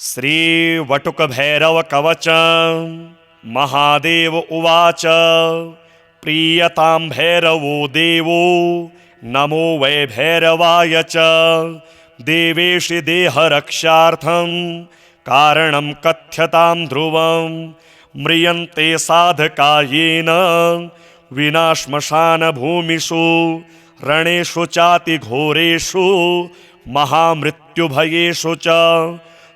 श्रीवटुकभैरवकवचं महादेव उवाच प्रीयतां भैरवो देवो नमो वै भैरवाय च देवेशि देहरक्षार्थं कारणं कथ्यतां ध्रुवं म्रियन्ते साधका येन विना श्मशानभूमिषु रणेषु चातिघोरेषु महामृत्युभयेषु च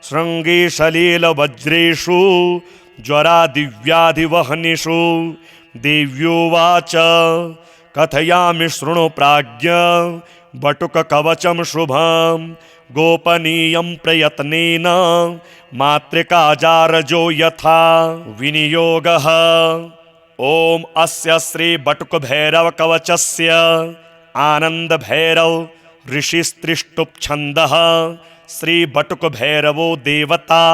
शृङ्गेशलीलवज्रेषु ज्वरादिव्याधिवहनिषु देव्योवाच कथयामि शृणु प्राज्ञ बटुककवचं शुभं गोपनीयं प्रयत्नेन मातृकाजारजो यथा विनियोगः। ॐ अस्य श्री बटुकभैरवकवचस्य आनन्दभैरव ऋषिस्त्रिष्टुप् श्री बटुकभैरवो देवता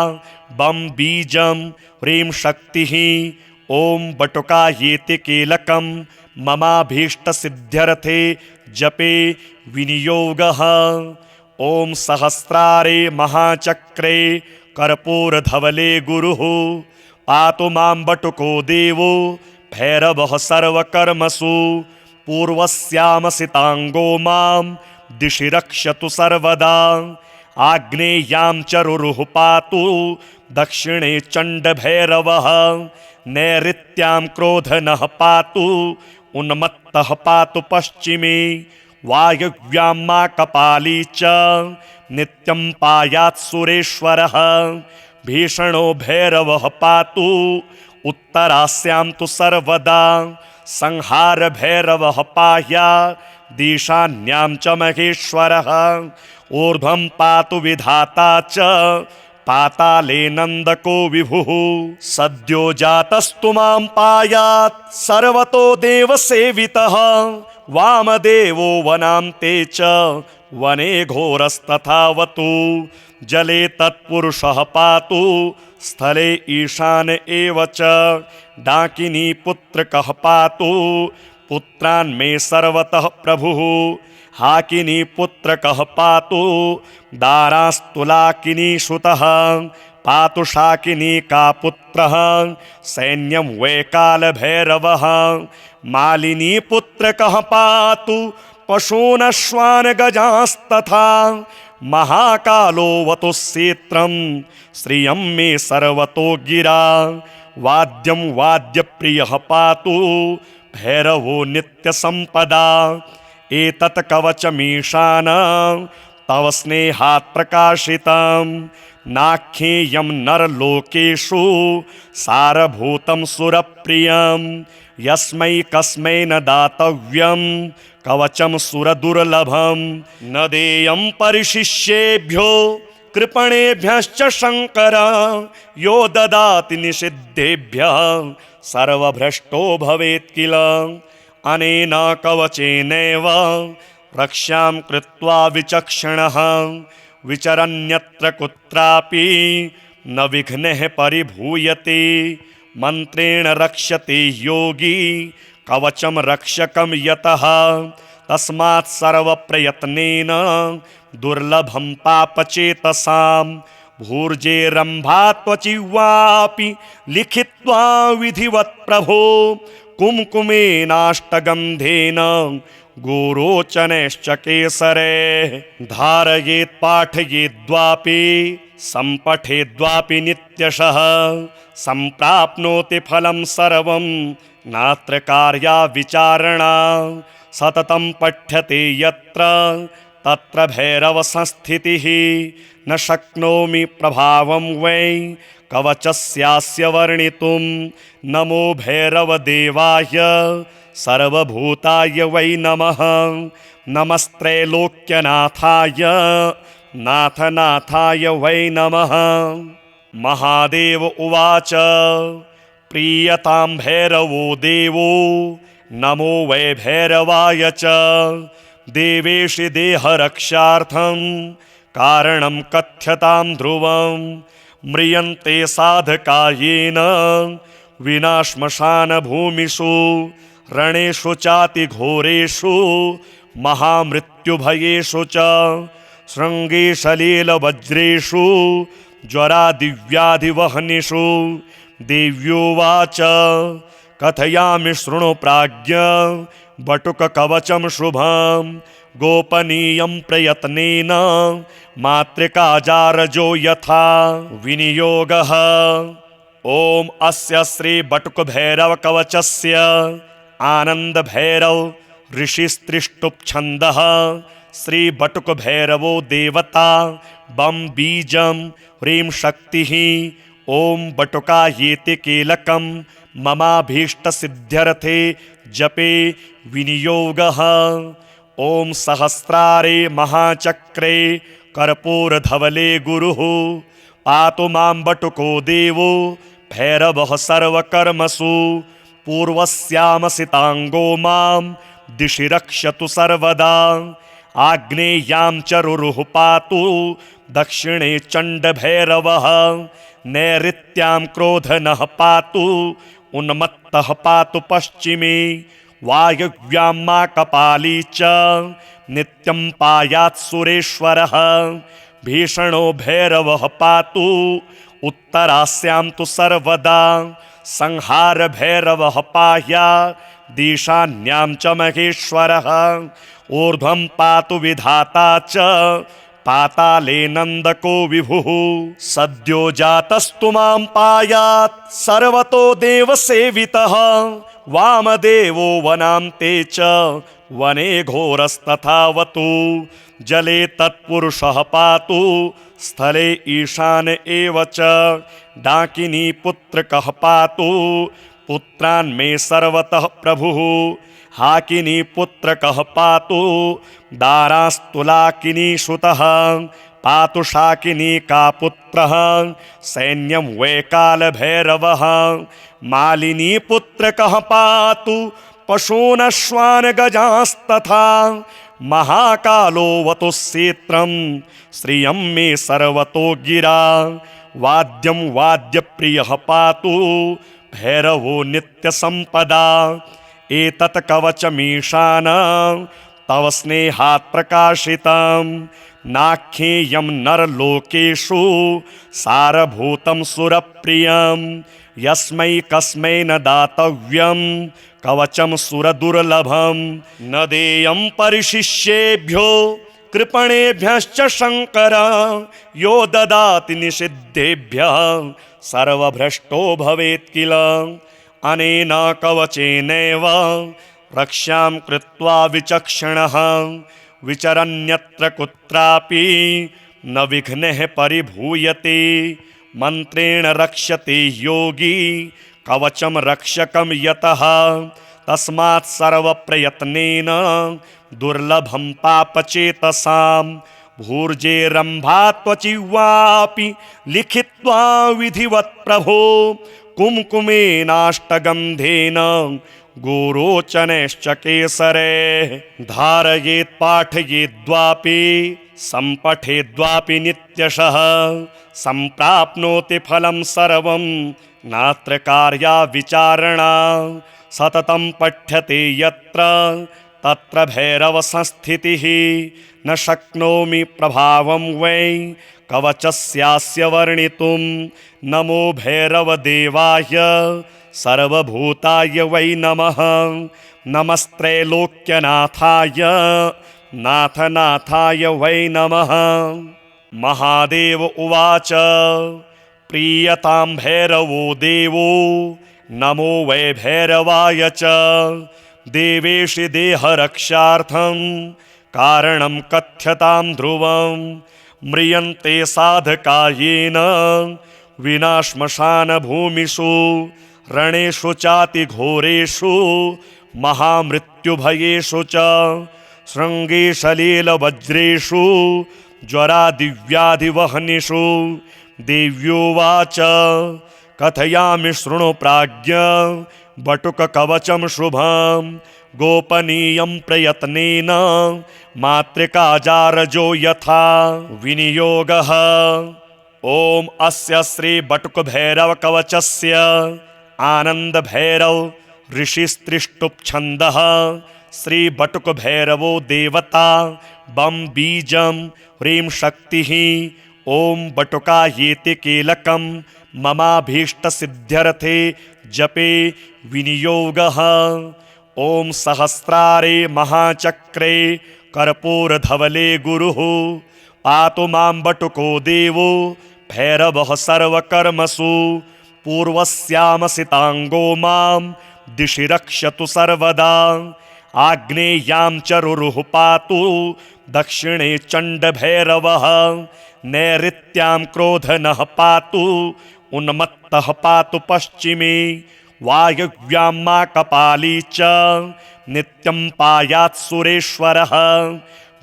बम बीजं ह्रीं शक्तिः ॐ बटुकायेति कीलकं ममाभीष्टसिद्ध्यर्थे जपे विनियोगः। ॐ सहस्रारे महाचक्रे कर्पूरधवले गुरुः पातु मां बटुको देवो भैरवः सर्वकर्मसु पूर्वस्यामसिताङ्गो मां दिशि रक्षतु सर्वदा। आग्नेयां चरुरुः पातु दक्षिणे चण्डभैरवः नैऋत्यां क्रोधनः पातु उन्मत्तः पातु पश्चिमे वायव्यां माकपाली च नित्यं पायात् सुरेश्वरः भीषणो भैरवः पातु उत्तरास्यां तु सर्वदा संहार भैरवः पायात् दीशान्यां च महेश्वरः ऊर्ध्वं पातु विधाता च पाताले नन्दको विभुः सद्यो जातस्तु मां पायात् सर्वतो देवसेवितः वामदेवो वनान्ते च वने घोरस्तथावतु जले तत्पुरुषः पातु स्थले ईशान एव च डाकिनी पुत्रकः पातु पुत्रान् मे सर्वतः प्रभुः हाकिनी पुत्रकः पातु दारास्तुलाकिनी श्रुतः पातु शाकिनी का पुत्रः सैन्यं वै कालभैरवः मालिनी पुत्रकः पातु पशूनश्वान् गजास्तथा महाकालो वतु क्षेत्रं श्रियं मे सर्वतो गिरा वाद्यं वाद्यप्रियः पातु भैरवो नित्यसम्पदा एतत् कवचमीशान तव स्नेहात् प्रकाशितं नाख्येयं नरलोकेषु सारभूतं सुरप्रियं यस्मै कस्मै न दातव्यं कवचं सुरदुर्लभं न देयं परिशिष्येभ्यो कृपणेभ्यश्च शङ्कर यो ददाति निषिद्धेभ्यः सर्वभ्रष्टो भवेत् किल। अनेन कवचेनैव रक्षां कृत्वा विचक्षणः विचरन्यत्र कुत्रापि न विघ्नः परिभूयते मन्त्रेण रक्षते योगी कवचं रक्षकं यतः तस्मात् सर्वप्रयत्नेन दुर्लभं पापचेतसां भूर्जेरम्भा त्वचिवापि लिखित्वा विधिवत् प्रभो कुम्कुमेनाष्टगन्धेन गोरोचनैश्च केसरैः धारयेत् पाठयेद्वापि सम्पठेद्वापि नित्यशः सम्प्राप्नोति फलं सर्वं नात्र कार्या विचारणा सततं पठ्यते यत्र तत्र भैरव संस्थितिः न शक्नोमि प्रभावं वै कवचस्यास्य वर्णितुं नमो भैरवदेवाय सर्वभूताय वै नमः नमस्त्रैलोक्यनाथाय नाथनाथाय वै नमः। महादेव उवाच प्रीयतां भैरवो देवो नमो वै भैरवाय च देवेशि देहरक्षार्थं कारणं कथ्यतां ध्रुवं म्रियन्ते साधका येन विना श्मशानभूमिषु रणेषु चातिघोरेषु महामृत्युभयेषु च शृङ्गेशलीलवज्रेषु ज्वरादिव्याधिवह्निषु। देव्योवाच कथयामि शृणु प्राज्ञ बटुककवचं शुभं गोपनीयं प्रयत्नेन मातृकाजारजो यथा विनियोगः। ॐ अस्य श्री बटुकभैरवकवचस्य आनन्दभैरव ऋषिस्त्रिष्टुप् श्री बटुकभैरवो देवता बं बीजं ह्रीं शक्तिः। ॐ बटुकायेति कीलकं ममाभीष्टसिद्ध्यर्थे जपे विनियोगः। ॐ सहस्रारे महाचक्रे कर्पूरधवले गुरुः पातु मां बटुको देवो भैरवः सर्वकर्मसु। पूर्वस्यामसिताङ्गो मां दिशि रक्षतु सर्वदा। आग्नेयां चरुरुः पातु दक्षिणे चण्डभैरवः। नैऋत्यां क्रोधनः पातु उन्मत्तः पातु पश्चिमे। वायव्यां माकपाली च नित्यं पायात् सुरेश्वरः। भीषणो भैरवः पातु उत्तरास्यां तु सर्वदा। संहार भैरवः पायात् दीशान्यां च महेश्वरः। ऊर्ध्वं पातु विधाता च पाताले नन्दको विभुः। सद्यो जातस्तु मां पायात् सर्वतो देवसेवितः। वामदेवो वनान्ते च वने घोरस्तथावतु। जले तत्पुरुषः पातु स्थले ईशान एव च। डाकिनी पुत्रकः पातु पुत्रान्मे सर्वतः प्रभुः। हाकिनी पुत्रकः पातु दारास्तुलाकिनी सुतः। पातु शाकिनी का पुत्रः सैन्यं वैकालभैरवः। मालिनी पुत्रकः पातु पशूनश्वान् गजास्तथा। महाकालो वतु क्षेत्रं श्रियं मे सर्वतो गिरा। वाद्यं वाद्यप्रियः पातु भैरवो नित्यसम्पदा। एतत् कवचमीशान तव स्नेहात् प्रकाशितं। नाख्येयं नरलोकेषु सारभूतं सुरप्रियं। यस्मै कस्मै न दातव्यं कवचं सुरदुर्लभं। न देयं परिशिष्येभ्यो कृपणेभ्यश्च शङ्कर। यो ददाति निषिद्धेभ्यः सर्वभ्रष्टो भवेत् किल। अनेन कवचेनैव रक्षां कृत्वा विचक्षणः विचरन्यत्र कुत्रापि न विघ्नः परिभूयते। मन्त्रेण रक्ष्यते योगी कवचं रक्षकं यतः। तस्मात् सर्वप्रयत्नेन दुर्लभं पापचेतसां। भूर्जेरम्भा त्वचिवापि लिखित्वा विधिवत् प्रभो। कुम्कुमेनाष्टगन्धेन गोरोचनैश्च केसरैः। धारयेत् पाठयेद्वापि सम्पठेद्वापि नित्यशः। सम्प्राप्नोति फलं सर्वं नात्र कार्या विचारणा। सततं पठ्यते यत्र तत्र भैरव संस्थितिः। न शक्नोमि प्रभावं वै कवचस्यास्य वर्णितुं। नमो भैरवदेवाय सर्वभूताय वै नमः। नमस्त्रैलोक्यनाथाय नाथनाथाय वै नमः। महादेव उवाच प्रीयतां भैरवो देवो नमो वै भैरवाय च। देवेशि देहरक्षार्थं कारणं कथ्यतां ध्रुवं। म्रियन्ते साधकायेन विना श्मशानभूमिषु। रणेषु चातिघोरेषु महामृत्युभयेषु च। शृङ्गे सलीलवज्रेषु ज्वरादिव्याधिवह्निषु। देव्योवाच कथयामि शृणु प्राज्ञ बटुककवचं शुभं गोपनीयं प्रयत्नेन मातृकाजारजो यथा विनियोगः। ॐ अस्य श्री बटुकभैरवकवचस्य आनन्दभैरव ऋषिस्त्रिष्टुप् श्री बटुकभैरवो देवता बं बीजं ह्रीं शक्तिः। ॐ बटुकायेति कीलकं ममाभीष्टसिद्ध्यर्थे जपे विनियोगः। ॐ सहस्रारे महाचक्रे कर्पूरधवले गुरुः पातु मां बटुको देवो भैरवः सर्वकर्मसु। पूर्वस्यामसिताङ्गो मां दिशि रक्षतु सर्वदा। आग्नेयां चरुरुः पातु दक्षिणे चण्डभैरवः। नैऋत्यां क्रोधनः पातु उन्मत्तः पातु पश्चिमे। वायव्यां माकपाली च नित्यं पायात् सुरेश्वरः।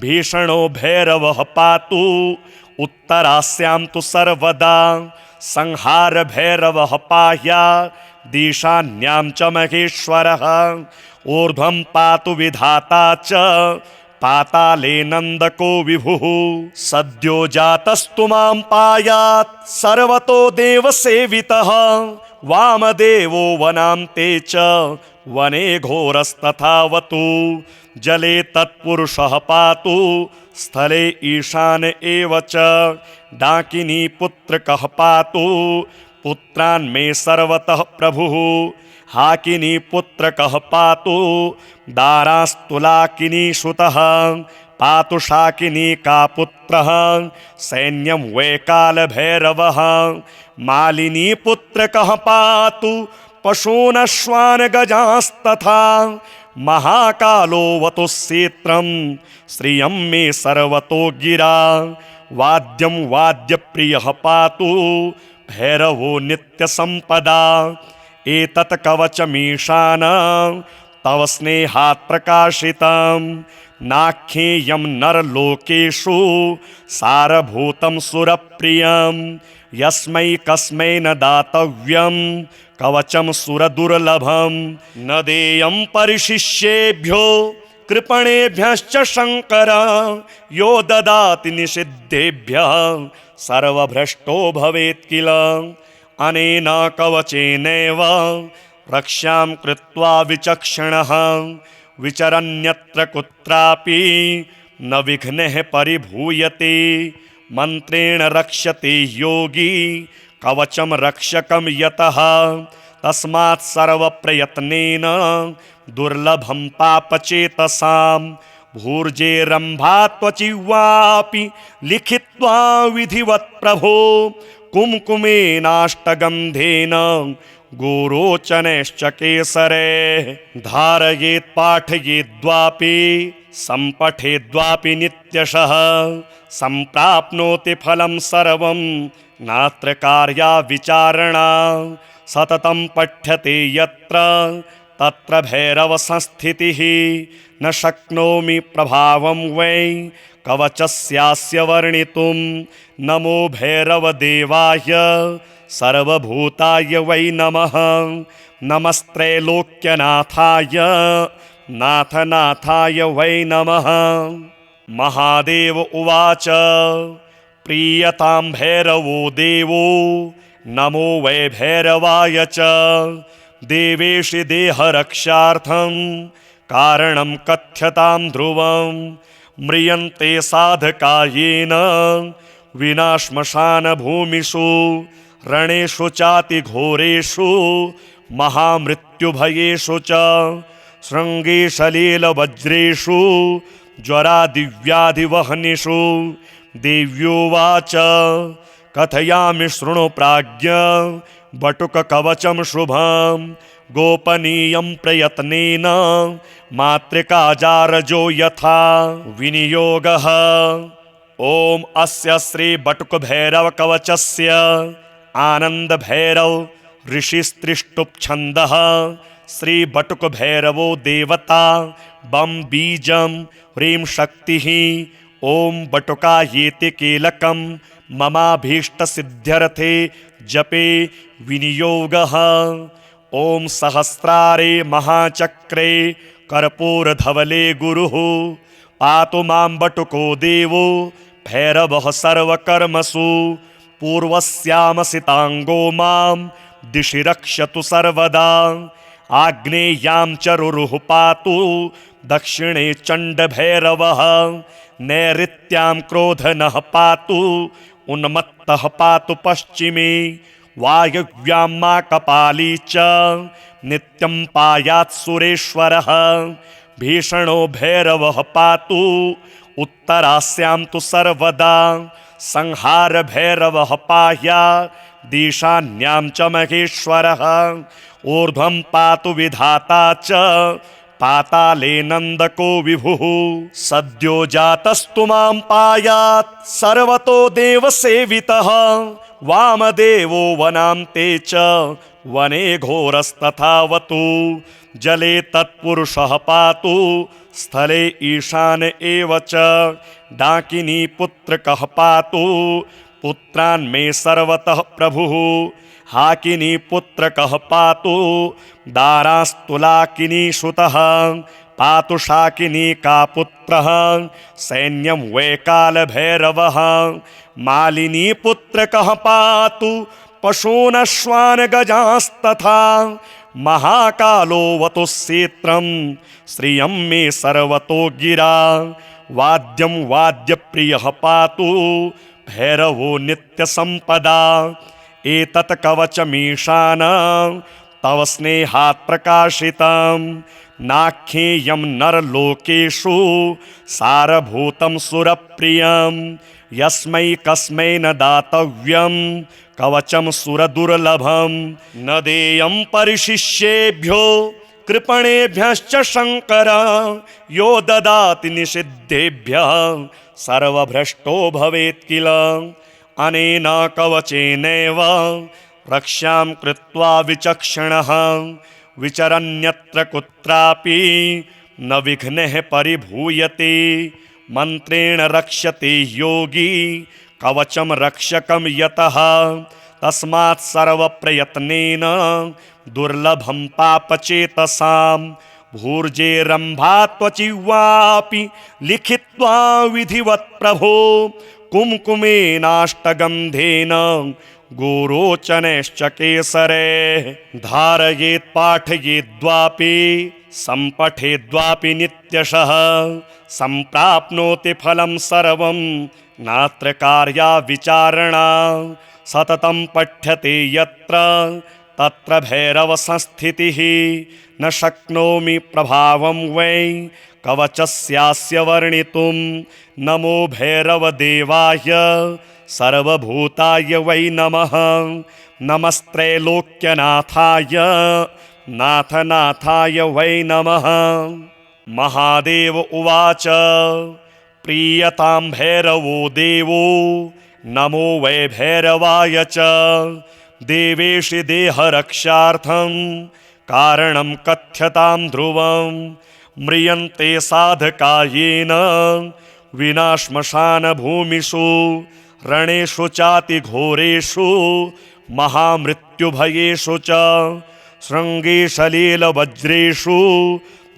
भीषणो भैरवः पातु उत्तरास्यां तु सर्वदा। संहार भैरवः पायात् दीशान्यां च महेश्वरः। ऊर्ध्वं पातु विधाता च पाताले नन्दको विभुः। सद्यो जातस्तु मां पायात् सर्वतो देवसेवितः। वामदेवो वनान्ते च वने घोरस्तथावतु। जले तत्पुरुषः पातु स्थले ईशान एव च। डाकिनी पुत्रकः पातु पुत्रान् मे सर्वतः प्रभुः। हाकिनी पुत्रकः पातु दारास्तुलाकिनी सुतः। पातु शाकिनी का पुत्रः सैन्यं वैकालभैरवः। मालिनी पुत्रकः पातु पशूनश्वान् गजास्तथा। महाकालो वतु क्षेत्रं श्रियं मे सर्वतो गिरा। वाद्यं वाद्यप्रियः पातु भैरवो नित्यसम्पदा। एतत् कवचमीशान तव स्नेहात् प्रकाशितं। नाख्येयं नरलोकेषु सारभूतं सुरप्रियं। यस्मै कस्मै न दातव्यं कवचं सुरदुर्लभं। न देयं परिशिष्येभ्यो कृपणेभ्यश्च शङ्कर। यो ददाति निषिद्धेभ्यः सर्वभ्रष्टो भवेत् किल। अनेन कवचेनैव रक्ष्यां कृत्वा विचक्षणः। विचरन्यत्र कुत्रापि न विघ्नः परिभूयते। मन्त्रेण रक्ष्यते योगी कवचं रक्षकं यतः। तस्मात् सर्वप्रयत्नेन दुर्लभं पापचेतसां। भूर्जेरम्भा त्वचिवापि लिखित्वा विधिवत् प्रभो। कुम्कुमेनाष्टगन्धेन गोरोचनैश्च केसरे। धारयेत् पाठयेद्वापि सम्पठेद्वापि नित्यशः। सम्प्राप्नोति फलं सर्वं नात्र कार्या विचारणा। सततं पठ्यते यत्र तत्र भैरव संस्थितिः। न शक्नोमि प्रभावं वै कवचस्यास्य वर्णितुं। नमो भैरवदेवाय सर्वभूताय वै नमः। नमस्त्रैलोक्यनाथाय नाथनाथाय वै नमः। महादेव उवाच प्रीयतां भैरवो देवो नमो वै भैरवाय च। देवेशि देहरक्षार्थं कारणं कथ्यतां ध्रुवं। म्रियन्ते साधकायेन विना श्मशानभूमिषु। रणेषु चातिघोरेषु महामृत्युभयेषु च। शृङ्गे सलीलवज्रेषु ज्वरादिव्याधिवह्निषु। देव्योवाच कथयामि शृणु प्राज्ञ बटुककवचं शुभं। गोपनीयं प्रयत्नेन मातृकाजारजो यथा विनियोगः। ॐ अस्य श्री बटुकभैरवकवचस्य आनन्दभैरव ऋषिस्त्रिष्टुप् श्री बटुकभैरवो देवता बं बीजं ह्रीं शक्तिः। ॐ बटुकायेति कीलकं ममाभीष्टसिद्ध्यर्थे जपे विनियोगः। ॐ सहस्रारे महाचक्रे कर्पूरधवले गुरुः पातु मां बटुको देवो भैरवः सर्वकर्मसु। पूर्वस्यामसिताङ्गो मां दिशि रक्षतु सर्वदा। आग्नेयां चरुरुः पातु दक्षिणे चण्डभैरवः। नैऋत्यां क्रोधनः पातु उन्मत्तः पातु पश्चिमे वायव्यां मा कपाली च नित्यं पायात् सुरेश्वरः भीषणो भैरवः पातु उत्तरास्यां तु सर्वदा संहार भैरवः पायात् दिशान्यां च महेश्वरः ऊर्ध्वं पातु विधाता च पाताले नन्दको विभुः सद्यो जातस्तु मां पायात् सर्वतो देवसेवितः वामदेवो वनान्ते च वने घोरस्तथावतु जले तत्पुरुषः पातु स्थले ईशान एव च डाकिनी पुत्रकः पातु पुत्रान् मे सर्वतः प्रभुः हाकिनी पुत्रकः पातु दारास्तुलाकिनी श्रुतः पातु शाकिनी का पुत्रः सैन्यं वैकालभैरवः मालिनी पुत्रकः पातु पशूनश्वान् गजास्तथा महाकालो वतु सेत्रं श्रियं मे सर्वतो गिरा वाद्यं वाद्यप्रियः पातु भैरवो नित्यसम्पदा एतत् कवचमीशान तव स्नेहात् प्रकाशितं नाख्येयं नरलोकेषु सारभूतं सुरप्रियं यस्मै कस्मै न दातव्यं कवचं सुरदुर्लभं न देयं परिशिष्येभ्यो कृपणेभ्यश्च शङ्कर यो ददाति निषिद्धेभ्यः सर्वभ्रष्टो भवेत् किल अनेन कवचेनैव रक्ष्यां कृत्वा विचक्षणः विचरन्यत्र कुत्रापि न विघ्नः परिभूयते मन्त्रेण रक्ष्यते योगी कवचं रक्षकं यतः तस्मात् सर्वप्रयत्नेन दुर्लभं पापचेतसां भूर्जेरम्भा त्वचिवापि लिखित्वा विधिवत् प्रभो कुम्कुमेनाष्टगन्धेन गोरोचनश्च केसरे धारयेत् पाठयेद्वापि सम्पठेद्वापि नित्यशः सम्प्राप्नोति फलं सर्वं नात्र कार्या विचारणा सततं पठ्यते यत्र तत्र भैरव संस्थितिः न शक्नोमि प्रभावं वै कवचस्यास्य वर्णितुं नमो भैरवदेवाय सर्वभूताय वै नमः नमस्त्रैलोक्यनाथाय नाथनाथाय वै नमः महादेव उवाच प्रीयतां भैरवो देवो नमो वै भैरवाय च देवेशि देहरक्षार्थं कारणं कथ्यतां ध्रुवं म्रियन्ते साधकायेन विना श्मशानभूमिषु रणेषु चातिघोरेषु महामृत्युभयेषु च शृङ्गेशलीलवज्रेषु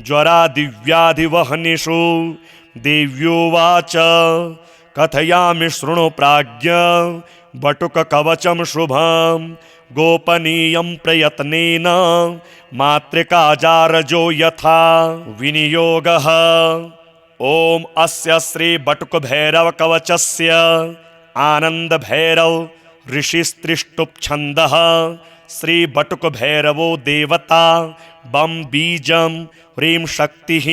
ज्वरादिव्याधिवह्निषु देव्योवाच कथयामि शृणु प्राज्ञ बटुककवचं शुभं गोपनीयं प्रयत्नेन मातृकाजारजो यथा विनियोगः ॐ अस्य श्री बटुकभैरवकवचस्य आनन्दभैरव ऋषिस्त्रिष्टुप्छन्दः श्री बटुकभैरवो देवता बं बीजं ह्रीं शक्तिः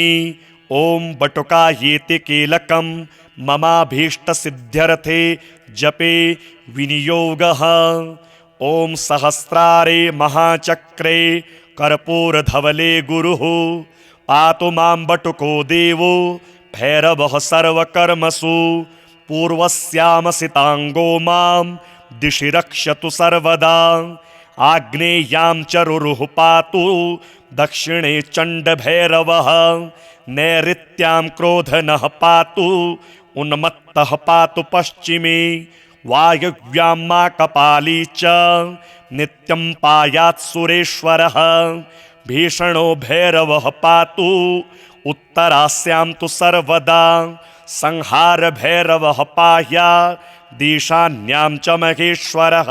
ॐ बटुकायेति कीलकं ममाभीष्टसिद्ध्यर्थे जपे विनियोगः ॐ सहस्रारे महाचक्रे कर्पूरधवले गुरुः पातु मां बटुको देवो भैरवः सर्वकर्मसु पूर्वस्यामसिताङ्गो मां दिशि रक्षतु सर्वदा आग्नेयां चरुरुः पातु दक्षिणे चण्डभैरवः नैऋत्यां क्रोधनः पातु उन्मत्तः पातु पश्चिमे वायव्यां मा कपाली च नित्यं पायात् सुरेश्वरः भीषणो भैरवः पातु उत्तरास्यां तु सर्वदा संहार भैरवः पायात् दिशान्यां च महेश्वरः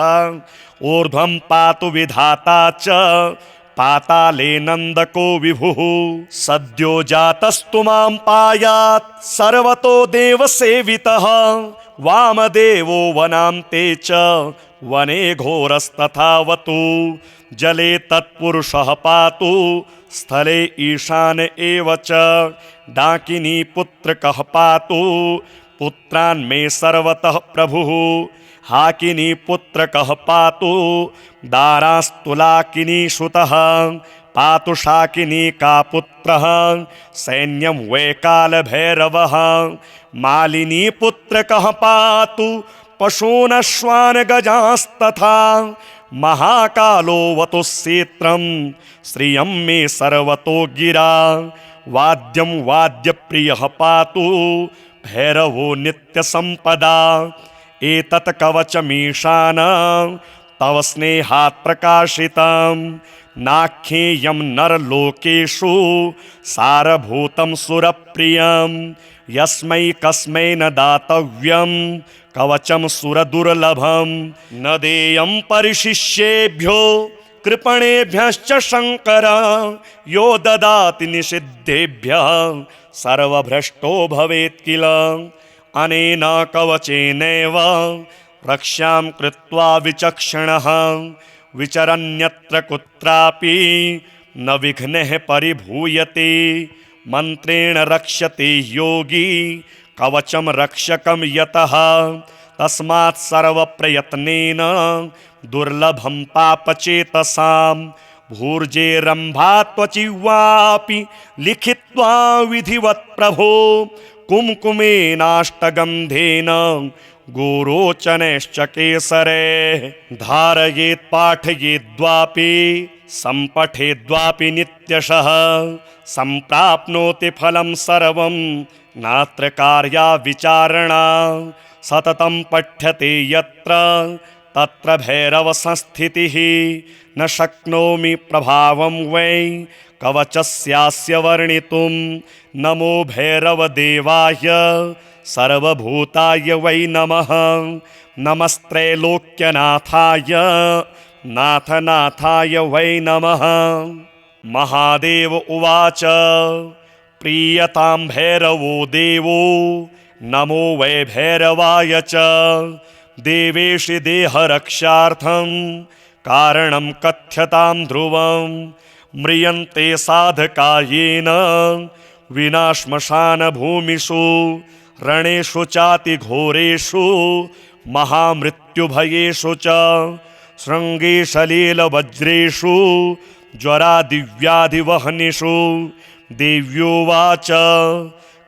ऊर्ध्वं पातु विधाता च पाताले नन्दको विभुः सद्यो जातस्तु मां पायात् सर्वतो देवसेवितः वामदेवो वनान्ते च वने घोरस्तथावतु जले तत्पुरुषः पातु स्थले ईशान एव च डाकिनी पुत्रकः पातु पुत्रान् मे सर्वतः प्रभुः हाकिनी पुत्रकः पातु दारास्तुलाकिनी श्रुतः पातु शाकिनी का पुत्रः सैन्यं वै कालभैरवः मालिनी पुत्रकः पातु पशूनश्वान् गजास्तथा महाकालो वतु सेत्रं श्रियं मे सर्वतो गिरा वाद्यं वाद्यप्रियः पातु भैरवो नित्यसम्पदा एतत् कवचमीशान तव स्नेहात् प्रकाशितं नाख्येयं नरलोकेषु सारभूतं सुरप्रियं यस्मै कस्मै न दातव्यं कवचं सुरदुर्लभं न देयं परिशिष्येभ्यो कृपणेभ्यश्च शङ्कर यो ददाति निषिद्धेभ्यः सर्वभ्रष्टो भवेत् किल अनेन कवचेनैव रक्ष्यां कृत्वा विचक्षणः विचरन्यत्र कुत्रापि न विघ्नः परिभूयते मन्त्रेण रक्ष्यते योगी कवचं रक्षकं यतः तस्मात् सर्वप्रयत्नेन दुर्लभं पापचेतसां भूर्जेरम्भा त्वचिवापि लिखित्वा विधिवत् प्रभो कुम्कुमेनाष्टगन्धेन गोरोचनैश्च केसरे धारयेत् पाठयेद्वापि सम्पठेद्वापि नित्यशः सम्प्राप्नोति फलं सर्वं नात्र कार्या विचारणा सततं पठ्यते यत्र तत्र भैरव संस्थितिः न शक्नोमि प्रभावं वै कवचस्यास्य वर्णितुं नमो भैरवदेवाय सर्वभूताय वै नमः नमस्त्रैलोक्यनाथाय नाथनाथाय वै नमः महादेव उवाच प्रीयतां भैरवो देवो नमो वै भैरवाय च देवेशि देहरक्षार्थं कारणं कथ्यतां ध्रुवं म्रियन्ते साधकायेन विना श्मशानभूमिषु रणेषु चातिघोरेषु महामृत्युभयेषु च शृङ्गेशलीलवज्रेषु ज्वरादिव्याधिवहनिषु देव्योवाच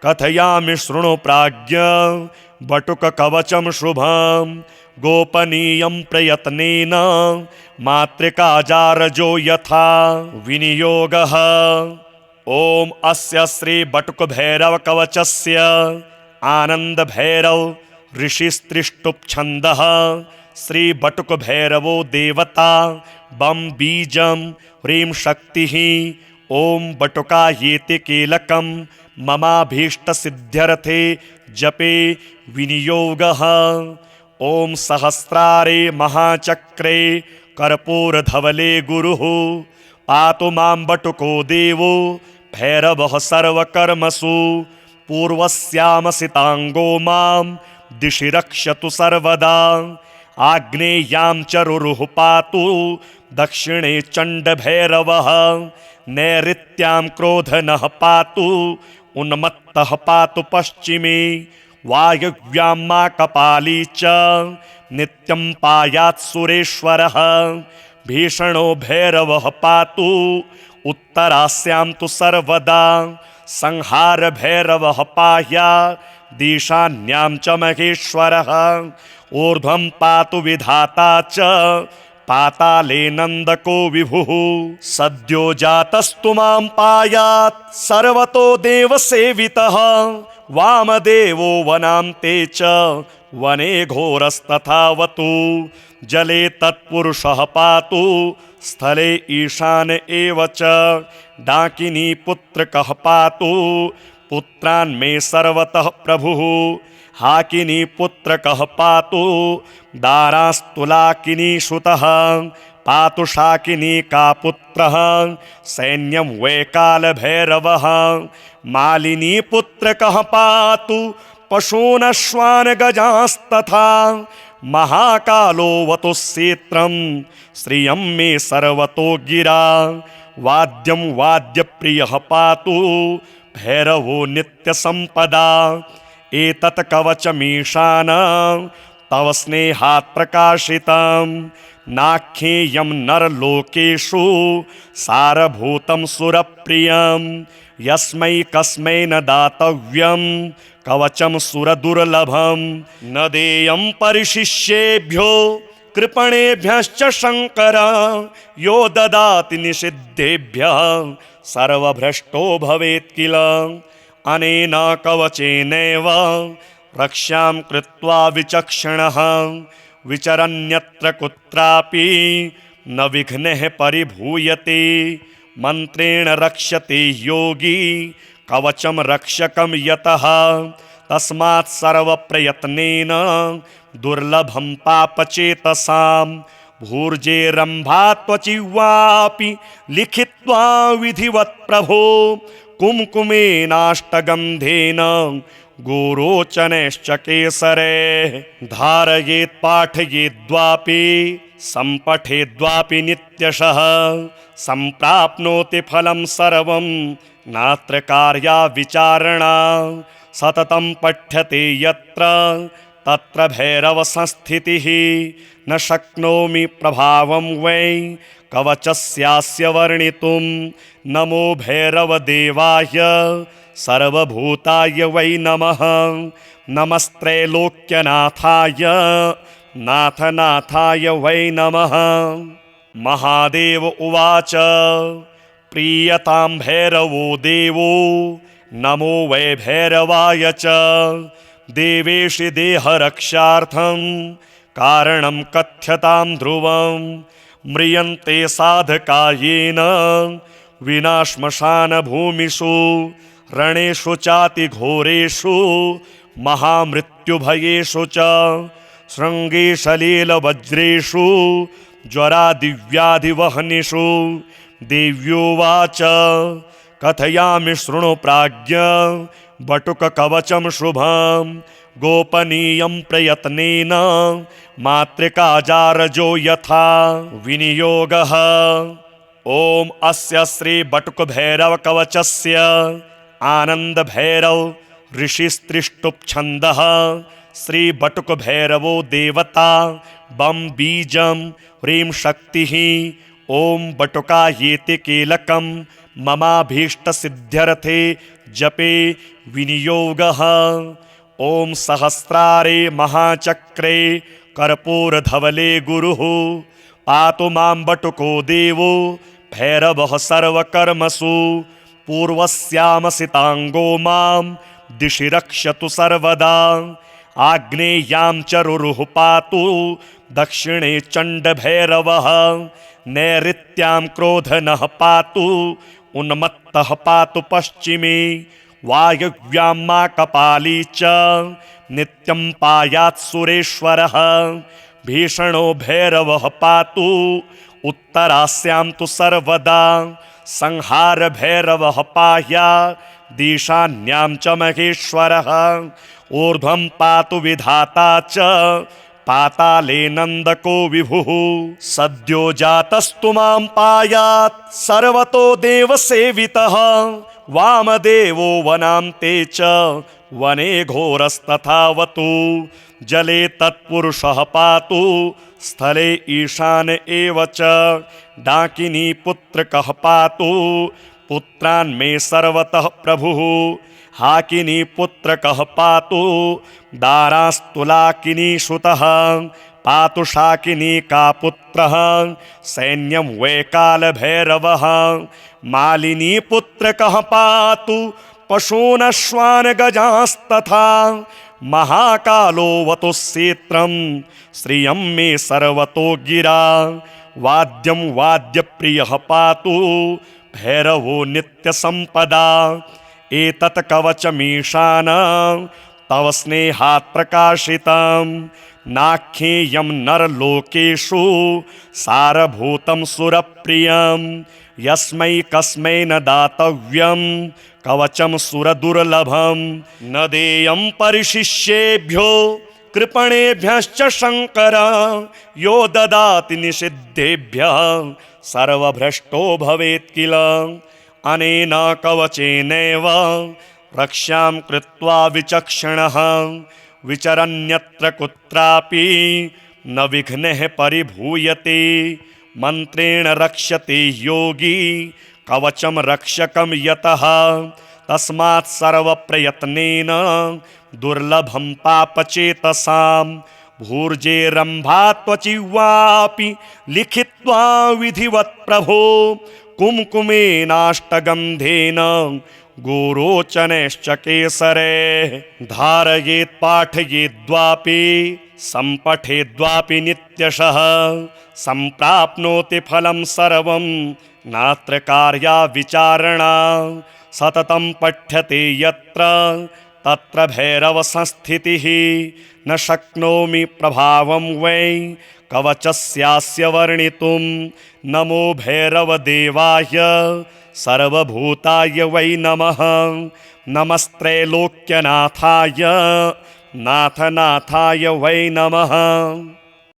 कथयामि शृणु प्राज्ञ बटुककवचं शुभं गोपनीयं प्रयत्नेन मातृकाजारजो यथा विनियोगः ॐ अस्य श्री बटुकभैरवकवचस्य आनन्दभैरव ऋषिस्त्रिष्टुप्छन्दः श्री बटुकभैरवो देवता बं बीजं ह्रीं शक्तिः ॐ बटुकायेति कीलकं ममाभीष्टसिद्ध्यर्थे जपे विनियोगः ॐ सहस्रारे महाचक्रे कर्पूरधवले गुरुः पातु मां बटुको देवो भैरवः सर्वकर्मसु पूर्वस्यामसिताङ्गो मां दिशि रक्षतु सर्वदा आग्नेयां चरुरुः पातु दक्षिणे चण्डभैरवः नैऋत्यां क्रोधनः पातु उन्मत्तः पातु पश्चिमे वायव्यां माकपाली च नित्यं पायात् सुरेश्वरः भीषणो भैरवः पातु उत्तरास्यां तु सर्वदा संहार भैरवः पाह्यादीशान्यां च महेश्वरः ऊर्ध्वं पातु विधाता च पाताले नन्दको विभुः सद्यो जातस्तु मां पायात् सर्वतो देवसेवितः वामदेवो वनान्ते च वने घोरस्तथावतु जले तत्पुरुषः पातु स्थले ईशान एव च डाकिनी पुत्रकः पातु पुत्रान् मे सर्वतः प्रभुः हाकिनी पुत्रकः पातु दारास्तुलाकिनी श्रुतः पातु शाकिनीका पुत्रः सैन्यं वैकालभैरवः मालिनी पुत्रकः पातु पशूनश्वान् गजांस्तथा महाकालोऽवतु क्षेत्रं श्रियं मे सर्वतो गिरा वाद्यं वाद्यप्रियः पातु भैरवो नित्यसम्पदा एतत् कवचमीशान तव स्नेहात् प्रकाशितं नाख्येयं नरलोकेषु सारभूतं सुरप्रियं यस्मै कस्मै न दातव्यं कवचं सुरदुर्लभं न देयं परिशिष्येभ्यो कृपणेभ्यश्च शङ्कर यो ददाति निषिद्धेभ्यः सर्वभ्रष्टो भवेत् किल अनेन कवचेनैव रक्ष्यां कृत्वा विचक्षणः विचरन्यत्र कुत्रापि न विघ्नः परिभूयते मन्त्रेण रक्ष्यते योगी कवचं रक्षकं यतः तस्मात् सर्वप्रयत्नेन दुर्लभं पापचेतसां भूर्जेरम्भा त्वचिवापि लिखित्वा विधिवत् प्रभो कुम्कुमेनाष्टगन्धेन गोरोचनैश्च केसरे धारयेत् पाठयेद्वापि सम्पठेद्वापि नित्यशः सम्प्राप्नोति फलं सर्वं नात्र कार्या विचारणा सततं पठ्यते यत्र तत्र भैरव संस्थितिः न शक्नोमि प्रभावं वै कवचस्यास्य वर्णितुं नमो भैरवदेवाय सर्वभूताय वै नमः नमस्त्रैलोक्यनाथाय नाथनाथाय वै नमः महादेव उवाच प्रीयतां भैरवो देवो नमो वै भैरवाय च देवेशि देहरक्षार्थं कारणं कथ्यतां ध्रुवं म्रियन्ते साधकायेन विना श्मशानभूमिषु रणेषु चातिघोरेषु महामृत्युभयेषु च शृङ्गेशलीलवज्रेषु ज्वरादिव्याधिवहनिषु देव्योवाच कथयामि शृणु प्राज्ञ बटुककवचं शुभं गोपनीयं प्रयत्नेन मातृकाजारजो यथा विनियोगः ॐ अस्य श्री बटुकभैरवकवचस्य आनन्दभैरव ऋषिस्त्रिष्टुप् श्री बटुकभैरवो देवता बं बीजं ह्रीं शक्तिः ॐ बटुकायेति कीलकं ममाभीष्टसिद्ध्यर्थे जपे विनियोगः ॐ सहस्रारे महाचक्रे कर्पूरधवले गुरुः पातु मां बटुको देवो भैरवः सर्वकर्मसु पूर्वस्यामसिताङ्गो मां दिशि रक्षतु सर्वदा आग्नेयां चरुरुः पातु दक्षिणे चण्डभैरवः नैऋत्यां क्रोधनः पातु उन्मत्तः पातु पश्चिमे वायव्यां माकपाली च नित्यं पायात् सुरेश्वरः भीषणो भैरवः पातु उत्तरास्यां तु सर्वदा संहार भैरवः पायादीशान्यां च महेश्वरः ऊर्ध्वं पातु विधाता च पाताले नन्दको विभुः सद्यो जातस्तु मां पायात् सर्वतो देवसेवितः वामदेवो वनान्ते च वने घोरस्तथावतु जले तत्पुरुषः पातु स्थले ईशान एव च डाकिनी पुत्रकः पातु पुत्रान् मे सर्वतः प्रभुः हाकिनी पुत्रकः पातु दारास्तुलाकिनी श्रुतः पातु शाकिनीका पुत्रः सैन्यं वैकालभैरवः मालिनी पुत्रकः पातु पशूनश्वान् गजांस्तथा महाकालोऽवतु क्षेत्रं श्रियं मे सर्वतो गिरा वाद्यं वाद्यप्रियः पातु भैरवो नित्यसम्पदा एतत् कवचमीशान तव स्नेहात् प्रकाशितं नाख्येयं नरलोकेषु सारभूतं सुरप्रियं यस्मै कस्मै न दातव्यं कवचं सुरदुर्लभं न देयं परिशिष्येभ्यो कृपणेभ्यश्च शङ्कर यो ददाति निषिद्धेभ्यः सर्वभ्रष्टो भवेत् किल। अनेन कवचेनैव रक्ष्यां कृत्वा विचक्षणः विचरन्यत्र कुत्रापि न विघ्नः परिभूयते। मन्त्रेण रक्ष्यते योगी कवचं रक्षकं यतः तस्मात् सर्वप्रयत्नेन दुर्लभं पापचेतसां भूर्जेरम्भा त्वचिवापि लिखित्वा विधिवत् प्रभो कुम्कुमेनाष्टगन्धेन गोरोचनैश्च केसरे धारयेत् पाठयेद्वापि सम्पठेद्वापि नित्यशः सम्प्राप्नोति फलं सर्वं नात्र कार्या विचारणा। सततं पठ्यते यत्र तत्र भैरवसंस्थितिः न शक्नोमि प्रभावं वै कवचस्यास्य वर्णितुं। नमो भैरवदेवाय सर्वभूताय वै नमः। नमस्त्रैलोक्यनाथाय नाथनाथाय वै नमः।